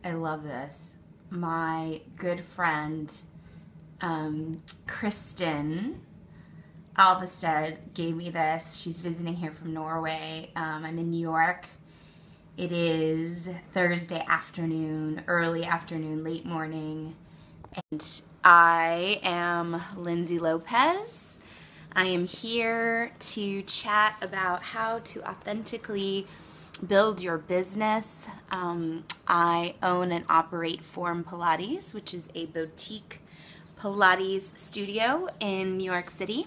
I love this. My good friend, Kristen Alvestead, gave me this. She's visiting here from Norway. I'm in New York. It is Thursday afternoon, early afternoon, late morning, and I am Lindsay Lopez. I am here to chat about how to authentically build your business. I own and operate Form Pilates, which is a boutique Pilates studio in New York City,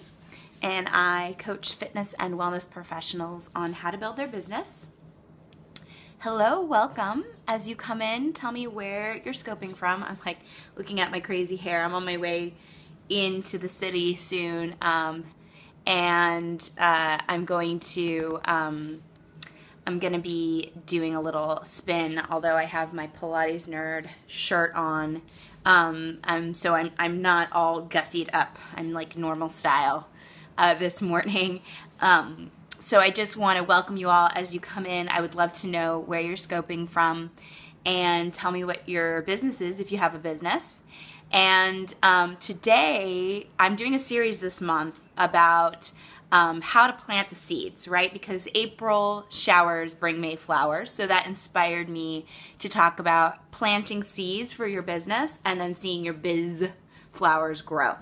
and I coach fitness and wellness professionals on how to build their business. Hello, welcome. As you come in, tell me where you're scoping from. I'm like looking at my crazy hair. I'm on my way into the city soon, and I'm going to be doing a little spin. Although I have my Pilates nerd shirt on, so I'm not all gussied up. I'm like normal style this morning. So I just want to welcome you all as you come in. I would love to know where you're scoping from and tell me what your business is if you have a business. And today I'm doing a series this month about how to plant the seeds, right? Because April showers bring May flowers. So that inspired me to talk about planting seeds for your business and then seeing your biz flowers grow.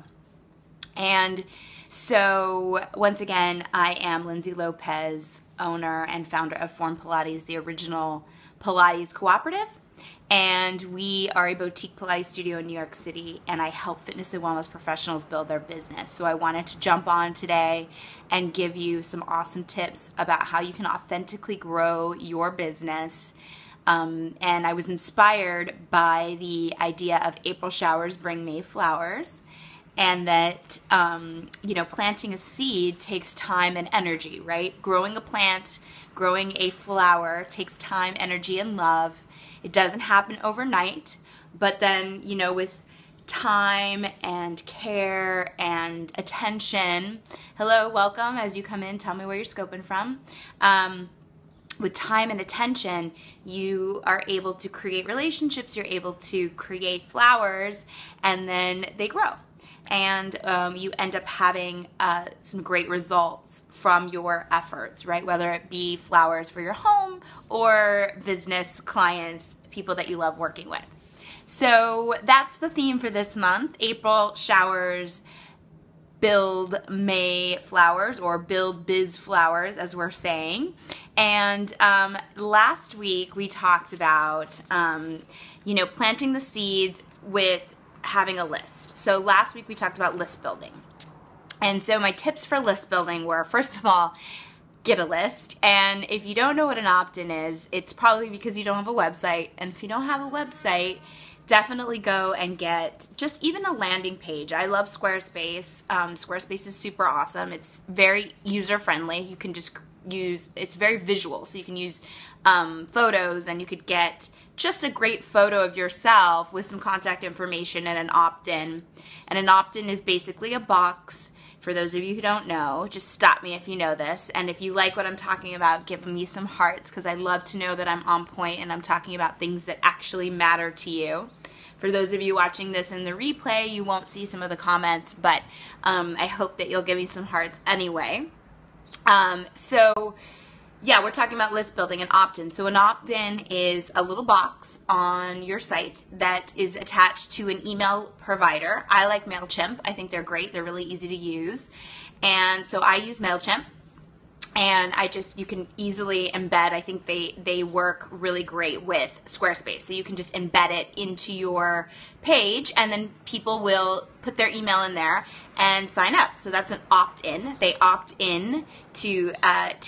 And so once again, I am Lindsay Lopez, owner and founder of Form Pilates, the original Pilates cooperative. And we are a boutique Pilates studio in New York City, and I help fitness and wellness professionals build their business. So I wanted to jump on today and give you some awesome tips about how you can authentically grow your business. And I was inspired by the idea of April showers bring May flowers. And that, planting a seed takes time and energy, right? Growing a plant, growing a flower takes time, energy, and love. It doesn't happen overnight, but then, with time and care and attention, hello, welcome. As you come in, tell me where you're scoping from. With time and attention, you are able to create relationships, you're able to create flowers, and then they grow. And you end up having some great results from your efforts, right? Whether it be flowers for your home or business clients, people that you love working with. So that's the theme for this month. April showers build May flowers, or build biz flowers, as we're saying. And last week we talked about, planting the seeds with having a list. So last week we talked about list building. And so my tips for list building were, first of all, get a list. And if you don't know what an opt-in is, it's probably because you don't have a website. And if you don't have a website, definitely go and get just even a landing page. I love Squarespace. Squarespace is super awesome. It's very user-friendly. You can just it's very visual. So you can use photos, and you could get just a great photo of yourself with some contact information and an opt-in. And an opt-in is basically a box. For those of you who don't know, just stop me if you know this. And if you like what I'm talking about, give me some hearts, because I love to know that I'm on point and I'm talking about things that actually matter to you. For those of you watching this in the replay, you won't see some of the comments, but I hope that you'll give me some hearts anyway. Yeah, we're talking about list building and opt-in. So an opt-in is a little box on your site that is attached to an email provider. I like MailChimp. I think they're great. They're really easy to use. And so I use MailChimp. And you can easily embed. I think they work really great with Squarespace. So you can just embed it into your page, and then people will put their email in there and sign up. So that's an opt-in. They opt in to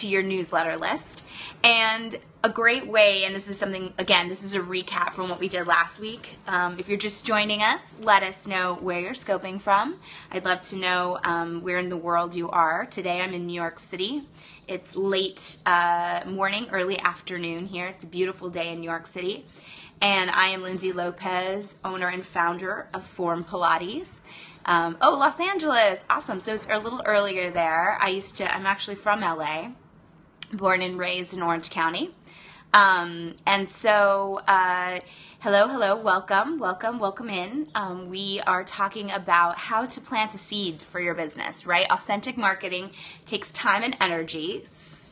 your newsletter list. And a great way, and this is something, again, this is a recap from what we did last week. If you're just joining us, let us know where you're scoping from. I'd love to know where in the world you are. Today I'm in New York City. It's late morning, early afternoon here. It's a beautiful day in New York City. And I am Lindsay Lopez, owner and founder of Form Pilates. Los Angeles. Awesome. So it's a little earlier there. I'm actually from LA, born and raised in Orange County. And so, hello, welcome in. We are talking about how to plant the seeds for your business, right? Authentic marketing takes time and energy.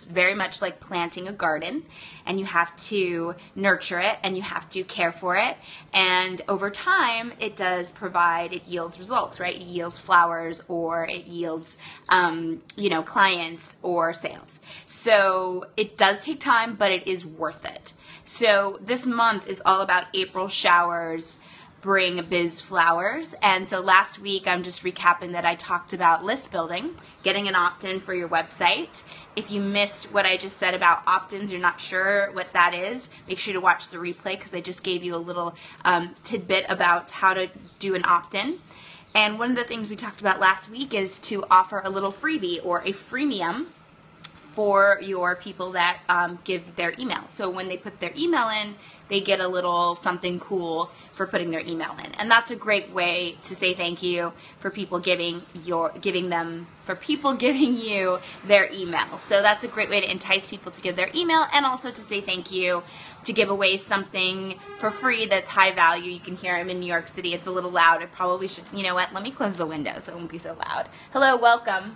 Very much like planting a garden, and you have to nurture it and you have to care for it, and over time it yields results, right? It yields flowers, or it yields clients or sales. So it does take time, but it is worth it. So this month is all about April showers bring biz flowers. And so last week, I'm just recapping that I talked about list building, getting an opt-in for your website. If you missed what I just said about opt-ins, you're not sure what that is, make sure to watch the replay, because I just gave you a little tidbit about how to do an opt-in. And one of the things we talked about last week is to offer a little freebie or a freemium for your people that give their email. So when they put their email in, they get a little something cool for putting their email in. And that's a great way to say thank you for people giving you their email. So that's a great way to entice people to give their email, and also to say thank you, to give away something for free that's high value. You can hear I'm in New York City. It's a little loud. I probably should, you know what, let me close the window so it won't be so loud. Hello, welcome.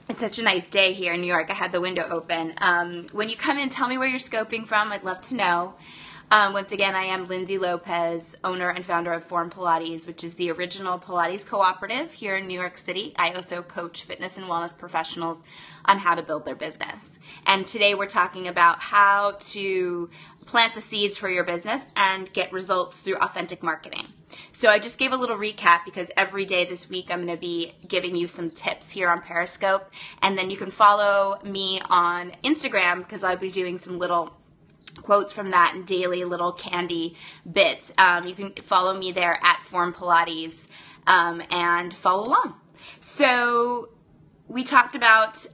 It's such a nice day here in New York. I had the window open. When you come in, tell me where you're scoping from. I'd love to know. Once again, I am Lindsay Lopez, owner and founder of Form Pilates, which is the original Pilates cooperative here in New York City. I also coach fitness and wellness professionals on how to build their business. And today we're talking about how to plant the seeds for your business and get results through authentic marketing. So I just gave a little recap, because every day this week I'm going to be giving you some tips here on Periscope, and then you can follow me on Instagram, because I'll be doing some little quotes from that and daily little candy bits. You can follow me there at Form Pilates and follow along. So we talked about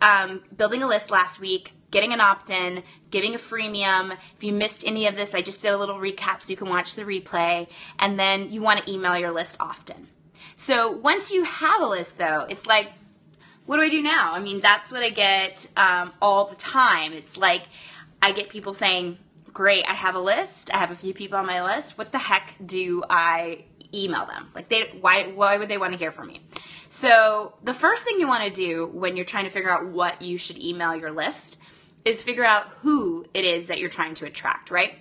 building a list last week, getting an opt-in, giving a freemium. If you missed any of this, I just did a little recap so you can watch the replay. And then you want to email your list often. So once you have a list, though, it's like, what do I do now? I mean, that's what I get all the time. It's like I get people saying, great, I have a list. I have a few people on my list. What the heck do I email them? Like, why would they want to hear from me? So the first thing you want to do when you're trying to figure out what you should email your list is figure out who it is that you're trying to attract, right?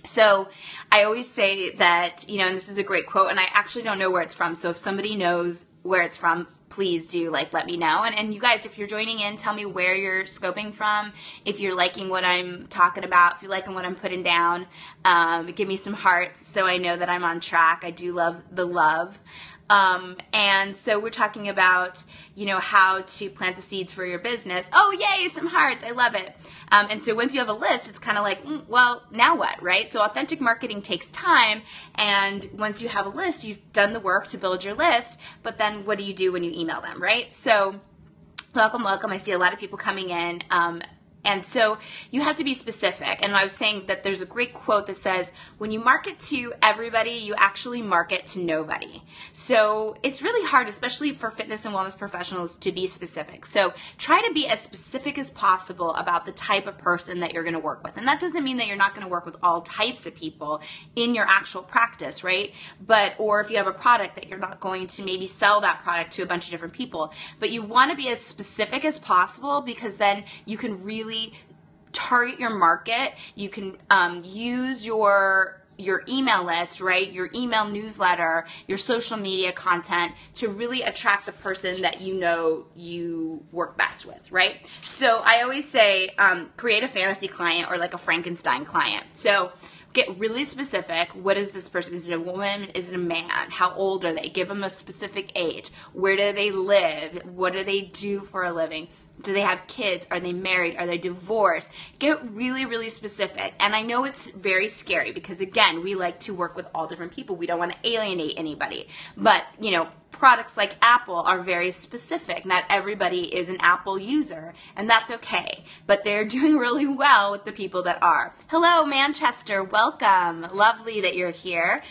So I always say that, and this is a great quote, and I actually don't know where it's from. So if somebody knows where it's from, please do let me know. And you guys, if you're joining in, tell me where you're scoping from. If you're liking what I'm talking about, if you're liking what I'm putting down, give me some hearts so I know that I'm on track. I do love the love. And so we're talking about, how to plant the seeds for your business. Oh, yay, some hearts. I love it. And so once you have a list, it's kind of like, well, now what, right? So authentic marketing takes time. And once you have a list, you've done the work to build your list. But then what do you do when you email them, right? So welcome. I see a lot of people coming in. And so you have to be specific. And I was saying that there's a great quote that says, when you market to everybody, you actually market to nobody. So it's really hard, especially for fitness and wellness professionals, to be specific. So try to be as specific as possible about the type of person that you're going to work with. And that doesn't mean that you're not going to work with all types of people in your actual practice, right? Or if you have a product, that you're not going to maybe sell that product to a bunch of different people. But you want to be as specific as possible, because then you can really target your market. You can use your email list, right? Your email newsletter, your social media content to really attract the person that you work best with, right? So I always say create a fantasy client, or like a Frankenstein client. So get really specific. What is this person? Is it a woman? Is it a man? How old are they? Give them a specific age. Where do they live? What do they do for a living? Do they have kids? Are they married? Are they divorced? Get really, really specific. And I know it's very scary, because again, we like to work with all different people. We don't want to alienate anybody. But, products like Apple are very specific. Not everybody is an Apple user, and that's okay. But they're doing really well with the people that are. Hello, Manchester. Welcome. Lovely that you're here.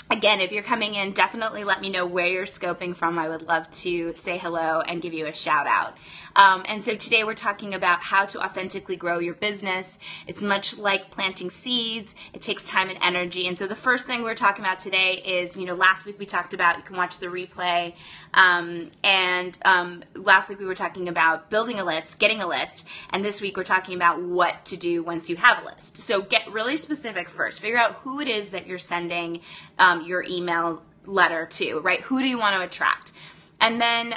Again, if you're coming in, definitely let me know where you're scoping from. I would love to say hello and give you a shout out. And so today we're talking about how to authentically grow your business. It's much like planting seeds. It takes time and energy. And so the first thing we're talking about today is, last week we talked about, you can watch the replay. Last week we were talking about building a list, getting a list. And this week we're talking about what to do once you have a list. So get really specific first. Figure out who it is that you're sending your email letter to, right? Who do you want to attract? And then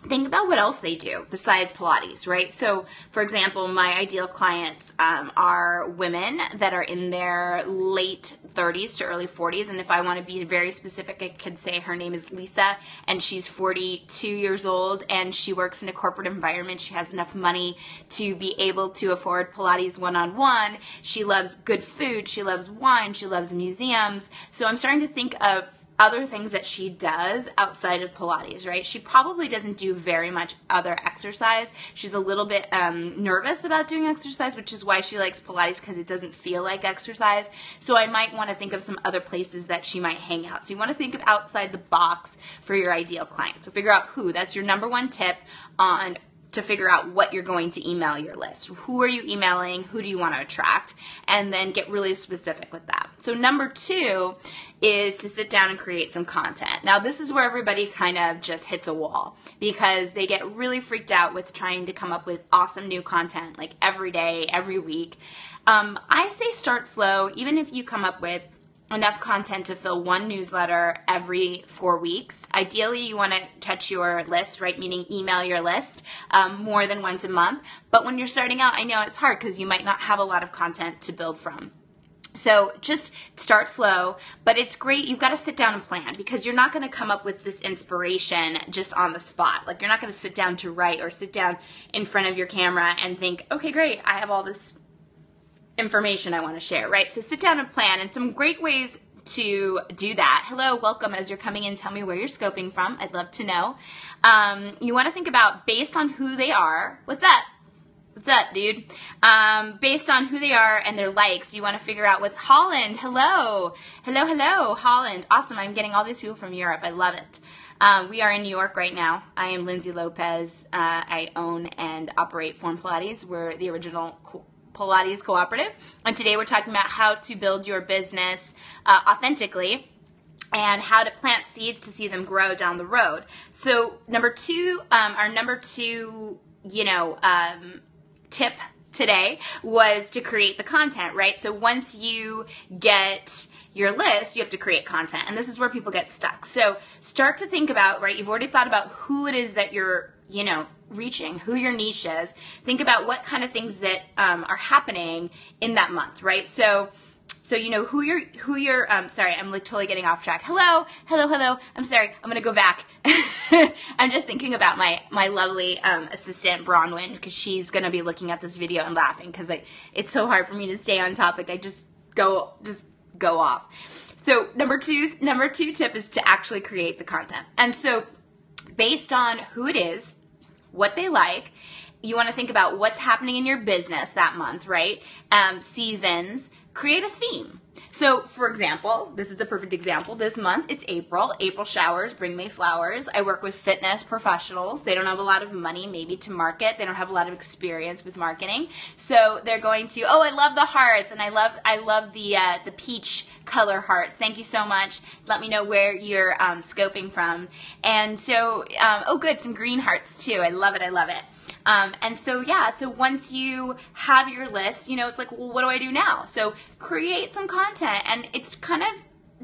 think about what else they do besides Pilates, right? So, for example, my ideal clients are women that are in their late 30s to early 40s. And if I want to be very specific, I could say her name is Lisa, and she's 42 years old, and she works in a corporate environment. She has enough money to be able to afford Pilates one-on-one. She loves good food. She loves wine. She loves museums. So I'm starting to think of other things that she does outside of Pilates, right? She probably doesn't do very much other exercise. She's a little bit nervous about doing exercise, which is why she likes Pilates, because it doesn't feel like exercise. So I might want to think of some other places that she might hang out. So you want to think of outside the box for your ideal client. So figure out who. That's your number one tip to figure out what you're going to email your list. Who are you emailing? Who do you want to attract? And then get really specific with that. So number 2 is to sit down and create some content. Now this is where everybody kind of just hits a wall, because they get really freaked out with trying to come up with awesome new content like every day, every week. I say start slow. Even if you come up with enough content to fill one newsletter every 4 weeks. Ideally, you want to touch your list, right? Meaning email your list more than once a month. But when you're starting out, I know it's hard because you might not have a lot of content to build from. So just start slow, but it's great. You've got to sit down and plan, because you're not going to come up with this inspiration just on the spot. Like, you're not going to sit down to write or sit down in front of your camera and think, okay, great, I have all this information I want to share, right? So sit down and plan, and some great ways to do that. Hello, welcome. As you're coming in, tell me where you're scoping from. I'd love to know. You want to think about, based on who they are, what's up? What's up, dude? Based on who they are and their likes, you want to figure out what's Holland. Hello, Holland. Awesome. I'm getting all these people from Europe. I love it. We are in New York right now. I am Lindsay Lopez. I own and operate Form Pilates. We're the original Pilates cooperative, and today we're talking about how to build your business authentically and how to plant seeds to see them grow down the road. So our number two tip today was to create the content, right? So once you get your list, you have to create content, and this is where people get stuck. So start to think about, right, you've already thought about who it is that you're reaching, who your niche is. Think about what kind of things that are happening in that month, right? So who you're sorry, I'm like totally getting off track. Hello. I'm sorry. I'm going to go back. I'm just thinking about my lovely assistant Bronwyn, because she's going to be looking at this video and laughing, because it's so hard for me to stay on topic. I just go off. So number two tip is to actually create the content. And so based on who it is, what they like, you want to think about what's happening in your business that month, right? Seasons. Create a theme. So, for example, this is a perfect example. This month, it's April. April showers bring me flowers. I work with fitness professionals. They don't have a lot of money maybe to market. They don't have a lot of experience with marketing. So they're going to, oh, I love the hearts, and I love the peach color hearts. Thank you so much. Let me know where you're scoping from. And so, oh, good, some green hearts too. I love it. And so once you have your list, it's like, well, what do I do now? So create some content, and it's kind of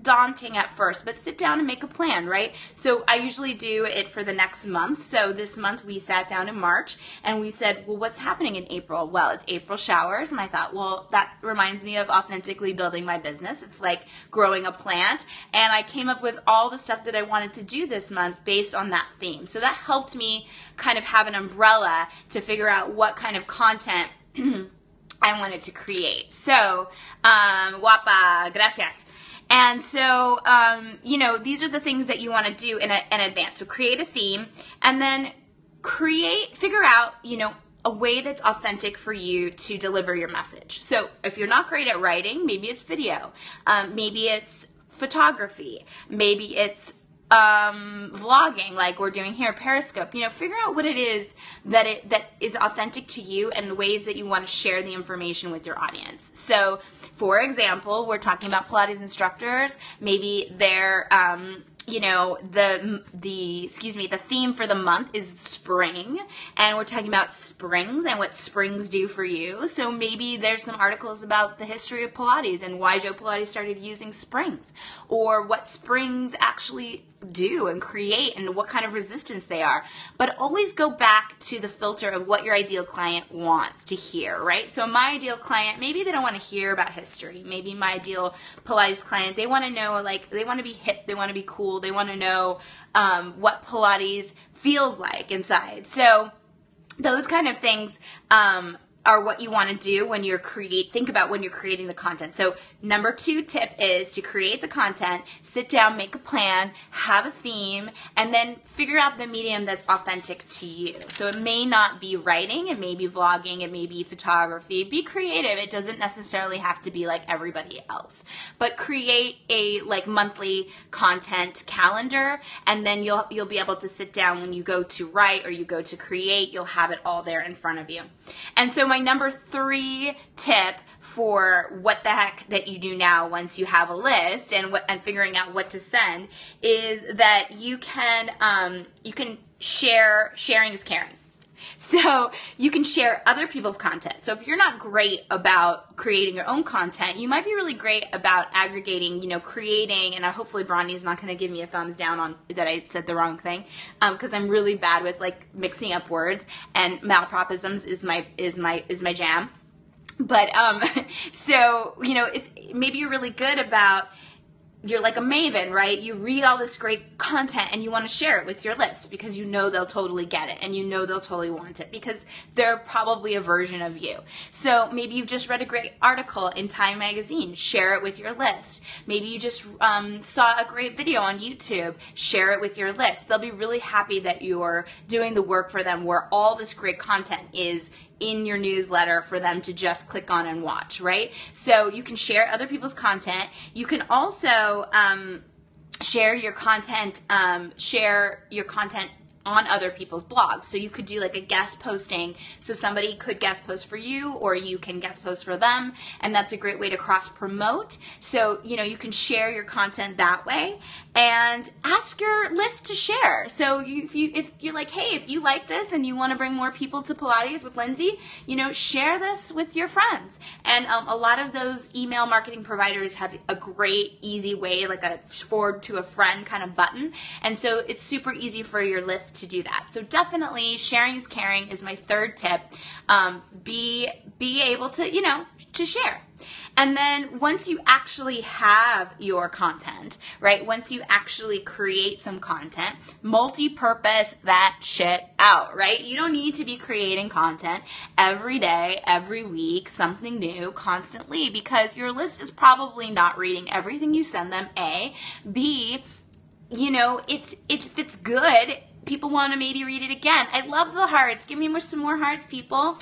daunting at first, but sit down and make a plan, right? So I usually do it for the next month. So this month we sat down in March and we said, well, what's happening in April? Well, it's April showers. And I thought, well, that reminds me of authentically building my business. It's like growing a plant. And I came up with all the stuff that I wanted to do this month based on that theme. So that helped me kind of have an umbrella to figure out what kind of content I wanted to create. So, guapa, gracias. And so, these are the things that you want to do in advance. So create a theme, and then figure out, a way that's authentic for you to deliver your message. So if you're not great at writing, maybe it's video. Maybe it's photography. Maybe it's vlogging like we're doing here, Periscope. Figure out what it is that is authentic to you and ways that you want to share the information with your audience. So, for example, we're talking about Pilates instructors. Maybe they're the theme for the month is spring, and we're talking about springs and what springs do for you. So maybe there's some articles about the history of Pilates and why Joe Pilates started using springs, or what springs actually do and create and what kind of resistance they are. But always go back to the filter of what your ideal client wants to hear, right? So my ideal client, maybe they don't want to hear about history. Maybe my ideal Pilates client, they want to know, they want to be hip, they want to be cool, they want to know what Pilates feels like inside. So those kind of things are what you want to do when you're think about when you're creating the content. So number 2 tip is to create the content, sit down, make a plan, have a theme, and then figure out the medium that's authentic to you. So it may not be writing, it may be vlogging, it may be photography. Be creative. It doesn't necessarily have to be like everybody else. But create a monthly content calendar, and then you'll be able to sit down when you go to write or you go to create, you'll have it all there in front of you. And so my number 3 tip for what the heck that you do now once you have a list and figuring out what to send is that you can sharing is caring. So you can share other people's content. So if you're not great about creating your own content, you might be really great about aggregating, creating, and hopefully Bronny's not going to give me a thumbs down on that I said the wrong thing, because I'm really bad with mixing up words, and malapropisms is my jam. But so it's maybe you're really good about, you're like a maven, right? You read all this great content and you want to share it with your list because they'll totally get it and they'll totally want it because they're probably a version of you. So maybe you've just read a great article in Time magazine, share it with your list. Maybe you just saw a great video on YouTube, share it with your list. They'll be really happy that you're doing the work for them where all this great content is in your newsletter for them to just click on and watch, right? So you can share other people's content. You can also share your content on other people's blogs. So you could do a guest posting. So somebody could guest post for you, or you can guest post for them, and that's a great way to cross promote. So you can share your content that way, and ask your list to share. So if you're like, hey, if you like this and you want to bring more people to Pilates with Lindsay, share this with your friends. And a lot of those email marketing providers have a great, easy way, like a forward to a friend kind of button. And so it's super easy for your list to do that. So definitely sharing is caring is my 3rd tip. Be able to, to share. And then once you actually have your content, right? Once you actually create some content, multi-purpose that shit out, right? You don't need to be creating content every day, every week, something new, constantly, because your list is probably not reading everything you send them, A. B, if it's good, people want to maybe read it again. I love the hearts. Give me some more hearts, people.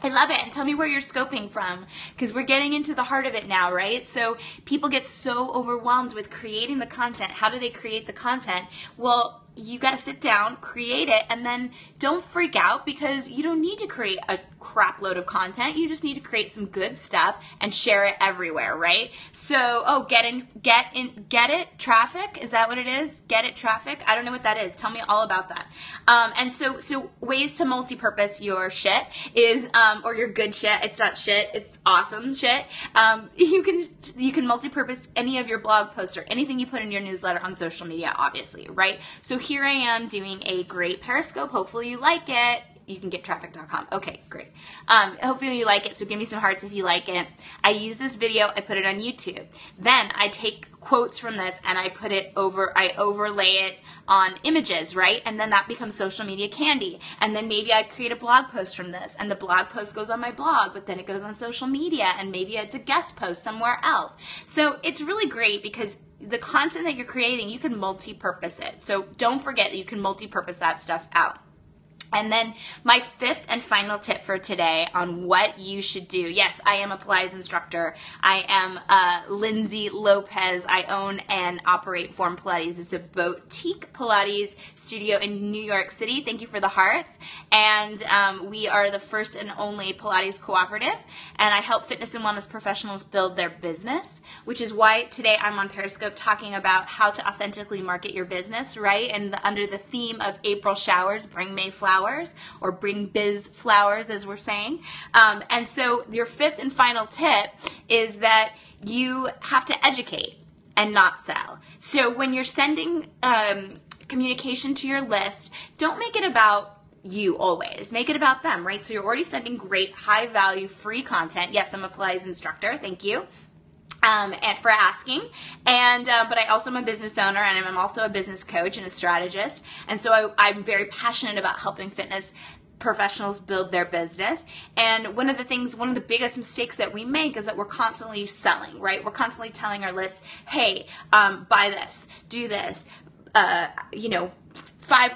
I love it. And tell me where you're scoping from, because we're getting into the heart of it now, right? So people get so overwhelmed with creating the content. How do they create the content? Well, you got to sit down, create it, and then don't freak out because you don't need to create a crap load of content. You just need to create some good stuff and share it everywhere, right? So, get it traffic. Is that what it is? Get it traffic? I don't know what that is. Tell me all about that. And so ways to multi-purpose your shit is, or your good shit. It's not shit. It's awesome shit. You can multi-purpose any of your blog posts or anything you put in your newsletter on social media, obviously, right? So here I am doing a great Periscope. Hopefully you like it. You can get traffic.com. Okay, great. Hopefully you like it, so give me some hearts if you like it. I use this video, I put it on YouTube. Then I take quotes from this and I overlay it on images, right? And then that becomes social media candy. And then maybe I create a blog post from this, and the blog post goes on my blog, but then it goes on social media, and maybe it's a guest post somewhere else. So it's really great because the content that you're creating, you can multi-purpose it. So don't forget that you can multi-purpose that stuff out. And then my fifth and final tip for today on what you should do. Yes, I am a Pilates instructor. I am Lindsay Lopez. I own and operate Form Pilates. It's a boutique Pilates studio in New York City. Thank you for the hearts. And we are the first and only Pilates cooperative. And I help fitness and wellness professionals build their business, which is why today I'm on Periscope talking about how to authentically market your business, right? And under the theme of April showers, bring May flowers. Or bring biz flowers, as we're saying. And so your fifth and final tip is that you have to educate and not sell. So when you're sending communication to your list, don't make it about you always. Make it about them, right? So you're already sending great, high value, free content. Yes, I'm a Pilates instructor. Thank you. And for asking, and but I also am a business owner, and I'm also a business coach and a strategist, and so I'm very passionate about helping fitness professionals build their business. And one of the biggest mistakes that we make is that we're constantly selling, right? We're constantly telling our list, hey, buy this, do this, 5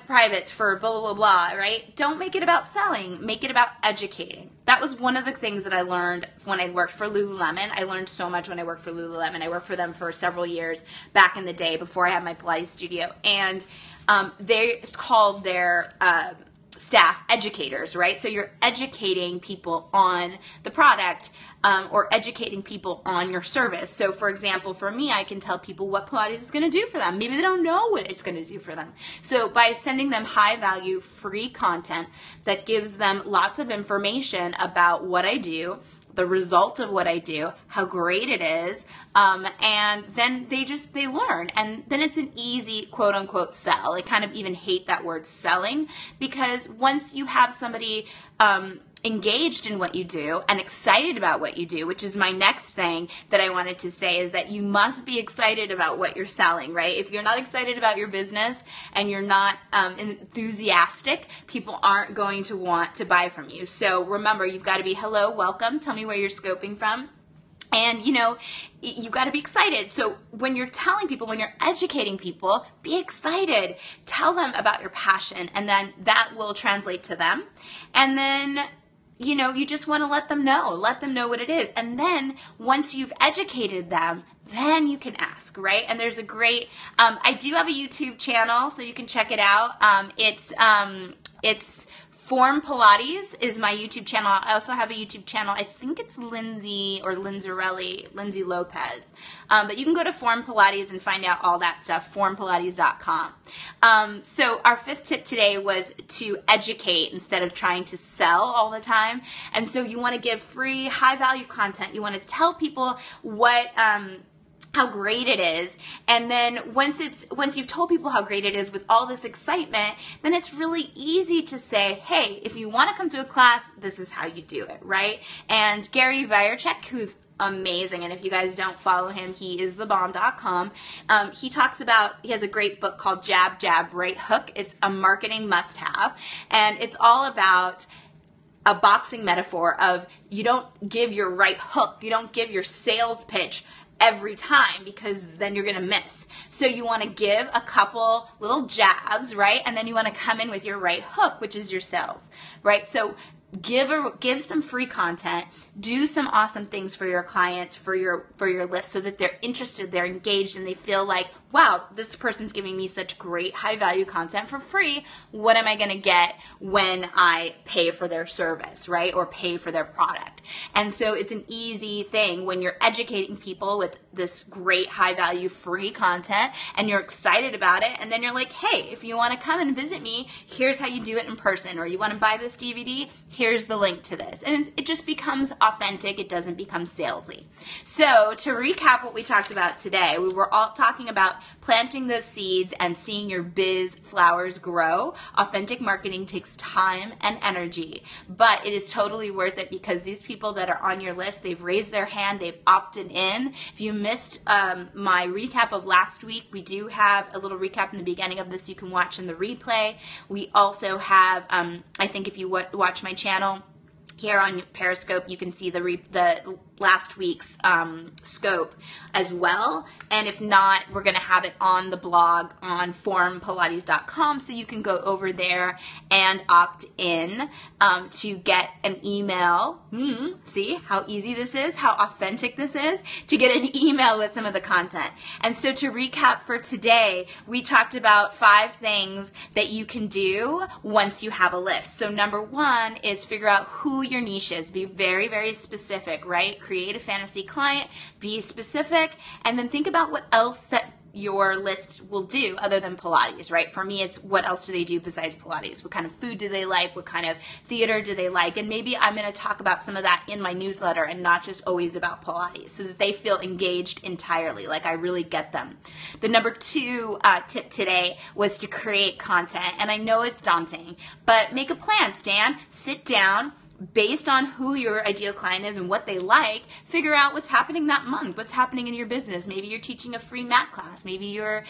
privates for blah, blah, blah, blah, right? Don't make it about selling. Make it about educating. That was one of the things that I learned when I worked for Lululemon. I learned so much when I worked for Lululemon. I worked for them for several years back in the day before I had my Pilates studio. And they called their staff educators, right? So you're educating people on the product or educating people on your service. So for example, for me, I can tell people what Pilates is going to do for them. Maybe they don't know what it's going to do for them. So by sending them high value, free content that gives them lots of information about what I do, the result of what I do, how great it is, and then they learn, and then it's an easy quote unquote sell. I kind of even hate that word selling, because once you have somebody engaged in what you do and excited about what you do, which is my next thing that I wanted to say, is that you must be excited about what you're selling, right? If you're not excited about your business and you're not enthusiastic, people aren't going to want to buy from you. So remember, you've got to be, hello, welcome, tell me where you're scoping from. And, you got to be excited. So when you're telling people, when you're educating people, be excited. Tell them about your passion, and then that will translate to them. And then, you just want to let them know what it is. And then once you've educated them, then you can ask, right? And there's a great, I do have a YouTube channel, so you can check it out. It's Form Pilates is my YouTube channel. I also have a YouTube channel. I think it's Lindsay Lopez. But you can go to Form Pilates and find out all that stuff, formpilates.com. So our fifth tip today was to educate instead of trying to sell all the time. And so you want to give free, high value content. You want to tell people what, how great it is, and then once you've told people how great it is with all this excitement, then it's really easy to say, hey, if you want to come to a class, this is how you do it, right? And Gary Vaynerchuk, who's amazing, and if you guys don't follow him, he is thebomb.com. He has a great book called Jab, Jab, Right Hook. It's a marketing must-have, and it's all about a boxing metaphor of you don't give your right hook, you don't give your sales pitch every time, because then you're going to miss. So you want to give a couple little jabs, right? And then you want to come in with your right hook, which is your sales, right? So give some free content, do some awesome things for your clients, for your list, so that they're interested, they're engaged, and they feel like, wow, this person's giving me such great high value content for free. What am I going to get when I pay for their service, right? Or pay for their product. And so it's an easy thing when you're educating people with this great high value free content and you're excited about it. And then you're like, hey, if you want to come and visit me, here's how you do it in person. Or you want to buy this DVD, here's the link to this. And it just becomes authentic. It doesn't become salesy. So to recap what we talked about today, we were all talking about planting those seeds and seeing your biz flowers grow. Authentic marketing takes time and energy, but it is totally worth it, because these people that are on your list, they've raised their hand, they've opted in. If you missed my recap of last week, we do have a little recap in the beginning of this you can watch in the replay. We also have, I think if you watch my channel here on Periscope, you can see the last week's scope as well. And if not, we're going to have it on the blog on formpilates.com, so you can go over there and opt in to get an email. See how easy this is, how authentic this is, to get an email with some of the content. And so to recap for today, we talked about 5 things that you can do once you have a list. So number 1 is figure out who your niche is. Be very, very specific, right? Create a fantasy client, be specific, and then think about what else that your list will do other than Pilates, right? For me, it's what else do they do besides Pilates? What kind of food do they like? What kind of theater do they like? And maybe I'm going to talk about some of that in my newsletter and not just always about Pilates, so that they feel engaged entirely, like I really get them. The number 2 tip today was to create content. And I know it's daunting, but make a plan, Stan. Sit down. Based on who your ideal client is and what they like, figure out what's happening that month, what's happening in your business. Maybe you're teaching a free mat class. Maybe you're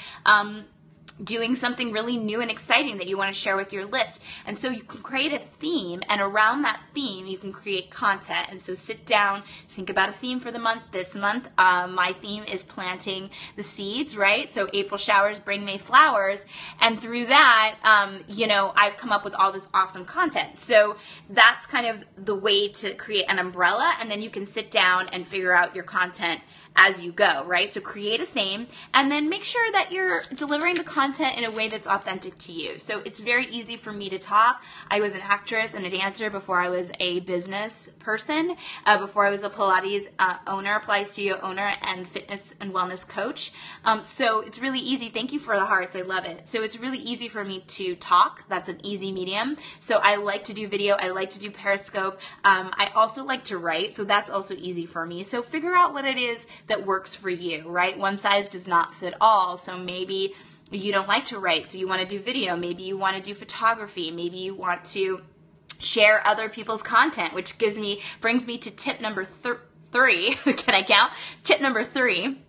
doing something really new and exciting that you want to share with your list. And so you can create a theme, and around that theme you can create content. And so sit down, think about a theme for the month. This month my theme is planting the seeds, right? So April showers bring May flowers, and through that I've come up with all this awesome content. So that's kind of the way to create an umbrella, and then you can sit down and figure out your content as you go, right? So create a theme, and then make sure that you're delivering the content in a way that's authentic to you. So it's very easy for me to talk. I was an actress and a dancer before I was a business person, before I was a Pilates owner, Pilates studio owner, and fitness and wellness coach. So it's really easy. Thank you for the hearts. I love it. So it's really easy for me to talk. That's an easy medium. So I like to do video. I like to do Periscope. I also like to write. So that's also easy for me. So figure out what it is that works for you, right? One size does not fit all. So maybe you don't like to write, so you want to do video. Maybe you want to do photography. Maybe you want to share other people's content, which brings me to tip number 3. Can I count? Tip number 3.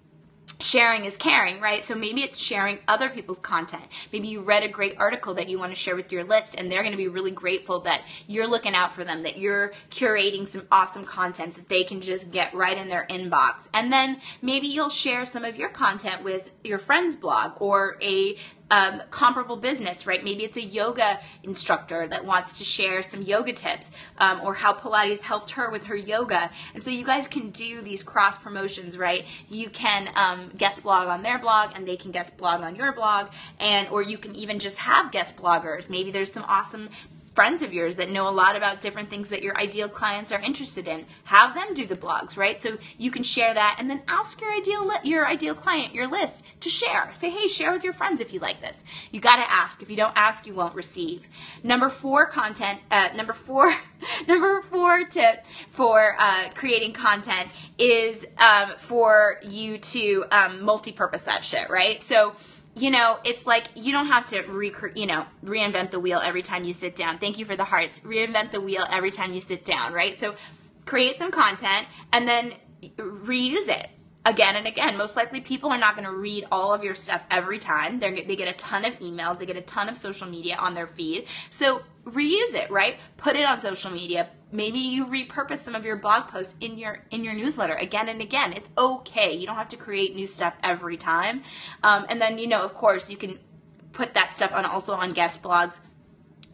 Sharing is caring, right? So maybe it's sharing other people's content. Maybe you read a great article that you want to share with your list, and they're going to be really grateful that you're looking out for them, that you're curating some awesome content that they can just get right in their inbox. And then maybe you'll share some of your content with your friend's blog or a comparable business, right? Maybe it's a yoga instructor that wants to share some yoga tips, or how Pilates helped her with her yoga. And so you guys can do these cross promotions, right? You can guest blog on their blog, and they can guest blog on your blog, or you can even just have guest bloggers. Maybe there's some awesome friends of yours that know a lot about different things that your ideal clients are interested in. Have them do the blogs, right? So you can share that, and then ask your ideal client, your list, to share. Say, hey, share with your friends if you like this. You got to ask. If you don't ask, you won't receive. Number 4 tip for creating content is for you to multi-purpose that shit, right? So it's like you don't have to reinvent the wheel every time you sit down. Thank you for the hearts. Reinvent the wheel every time you sit down, right? So create some content and then reuse it again and again. Most likely people are not going to read all of your stuff every time. They get a ton of emails. They get a ton of social media on their feed. So reuse it, right? Put it on social media. Maybe you repurpose some of your blog posts in your newsletter again and again. It's okay. You don't have to create new stuff every time. And then, of course, you can put that stuff also on guest blogs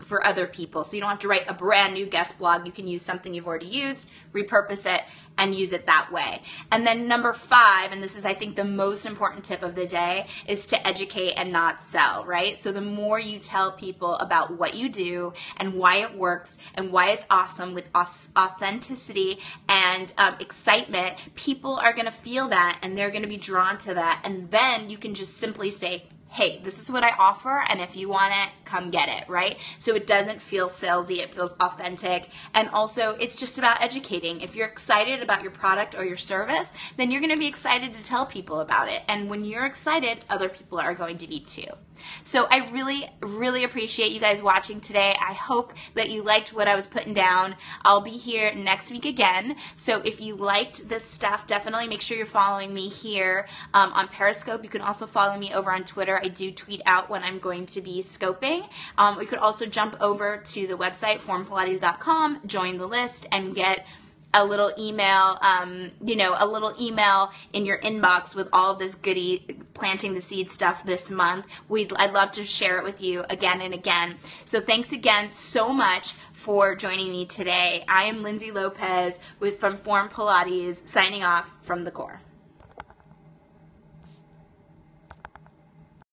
for other people. So you don't have to write a brand new guest blog. You can use something you've already used, repurpose it, and use it that way. And then number 5, and this is, I think, the most important tip of the day, is to educate and not sell, right? So the more you tell people about what you do and why it works and why it's awesome with authenticity and excitement, people are going to feel that, and they're going to be drawn to that. And then you can just simply say, hey, this is what I offer, and if you want it, come get it, right? So it doesn't feel salesy, it feels authentic, and also it's just about educating. If you're excited about your product or your service, then you're gonna be excited to tell people about it, and when you're excited, other people are going to be too. So I really, really appreciate you guys watching today. I hope that you liked what I was putting down. I'll be here next week again, so if you liked this stuff, definitely make sure you're following me here on Periscope. You can also follow me over on Twitter. I do tweet out when I'm going to be scoping. We could also jump over to the website, formpilates.com, join the list, and get a little email, a little email in your inbox with all of this goodie planting the seed stuff this month. I'd love to share it with you again and again. So thanks again so much for joining me today. I am Lindsay Lopez from Form Pilates, signing off from the core.